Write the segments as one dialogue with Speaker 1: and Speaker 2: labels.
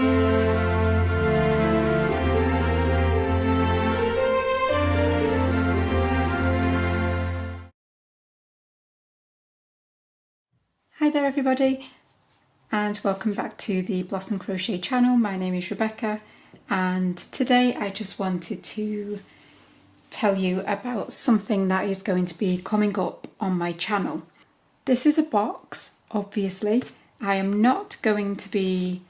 Speaker 1: Hi there everybody, and welcome back to the Blossom Crochet channel. My name is Rebecca, and today I just wanted to tell you about something that is going to be coming up on my channel. This is a box, obviously. I am not going to be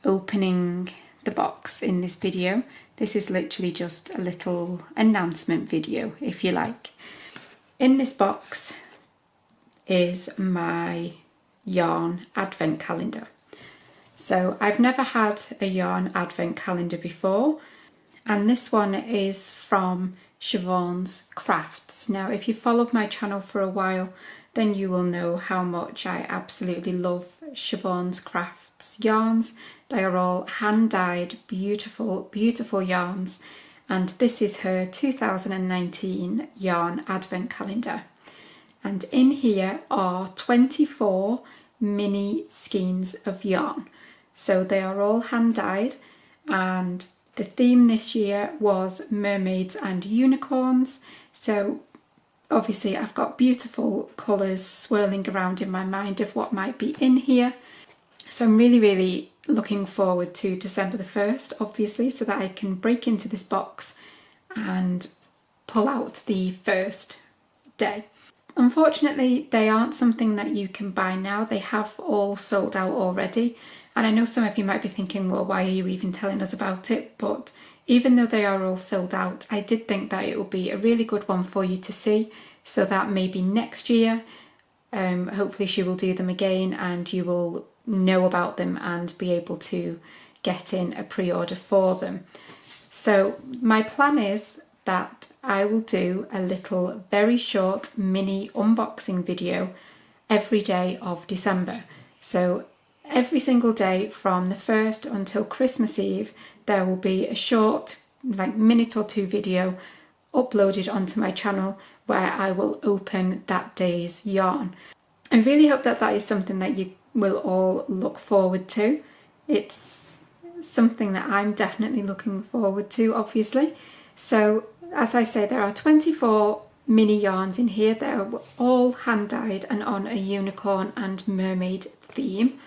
Speaker 1: opening the box in this video. This is literally just a little announcement video, if you like. In this box is my yarn advent calendar. So I've never had a yarn advent calendar before, and this one is from Siobhan's Crafts. Now if you've followed my channel for a while, then you will know how much I absolutely love Siobhan's Crafts yarns. They are all hand-dyed, beautiful, beautiful yarns, and this is her 2019 yarn advent calendar. And in here are 24 mini skeins of yarn. So they are all hand-dyed, and the theme this year was mermaids and unicorns. So obviously I've got beautiful colours swirling around in my mind of what might be in here. So I'm really looking forward to December the 1st, obviously, so that I can break into this box and pull out the first day. Unfortunately, they aren't something that you can buy now. They have all sold out already. And I know some of you might be thinking, well, why are you even telling us about it? But even though they are all sold out, I did think that it would be a really good one for you to see, so that maybe next year, hopefully she will do them again and you will know about them and be able to get in a pre-order for them. So my plan is that I will do a little very short mini unboxing video every day of December. So every single day from the 1st until Christmas Eve, there will be a short, like minute or two video uploaded onto my channel where I will open that day's yarn. I really hope that that is something that you will all look forward to. It's something that I'm definitely looking forward to, obviously. So as I say, there are 24 mini yarns in here. They're all hand-dyed and on a unicorn and mermaid theme.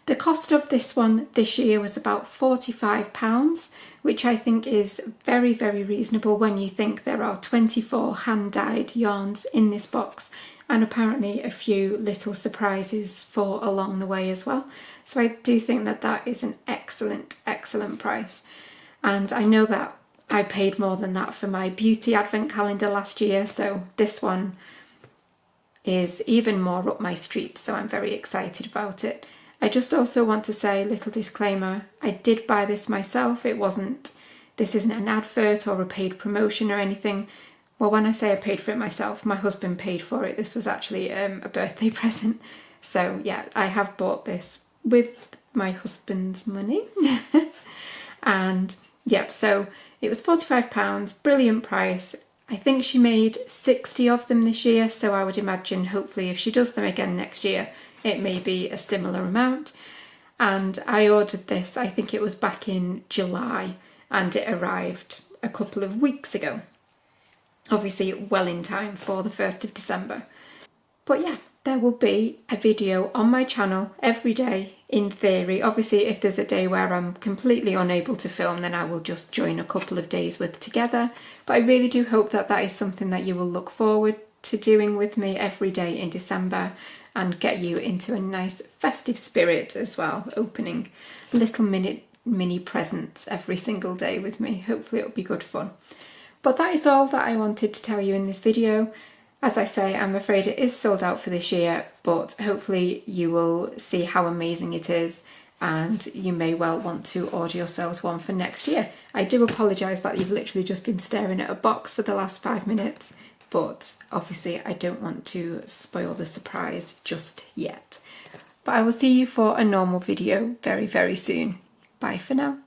Speaker 1: The cost of this one this year was about £45, which I think is very reasonable when you think there are 24 hand-dyed yarns in this box, and apparently a few little surprises for along the way as well. So I do think that that is an excellent price. And I know that I paid more than that for my beauty advent calendar last year, so this one is even more up my street, so I'm very excited about it. I just also want to say, little disclaimer, I did buy this myself. This isn't an advert or a paid promotion or anything. Well, when I say I paid for it myself, my husband paid for it. This was actually a birthday present. So yeah, I have bought this with my husband's money. And yep, so it was £45, brilliant price. I think she made 60 of them this year, so I would imagine hopefully if she does them again next year, it may be a similar amount. And I ordered this, I think it was back in July, and it arrived a couple of weeks ago. Obviously well in time for the 1st of December. But yeah, there will be a video on my channel every day in theory. Obviously if there's a day where I'm completely unable to film, then I will just join a couple of days with together. But I really do hope that that is something that you will look forward to doing with me every day in December and get you into a nice festive spirit as well, opening little mini presents every single day with me. Hopefully it'll be good fun. But that is all that I wanted to tell you in this video. As I say, I'm afraid it is sold out for this year, but hopefully you will see how amazing it is and you may well want to order yourselves one for next year. I do apologise that you've literally just been staring at a box for the last 5 minutes, but obviously I don't want to spoil the surprise just yet. But I will see you for a normal video very soon. Bye for now.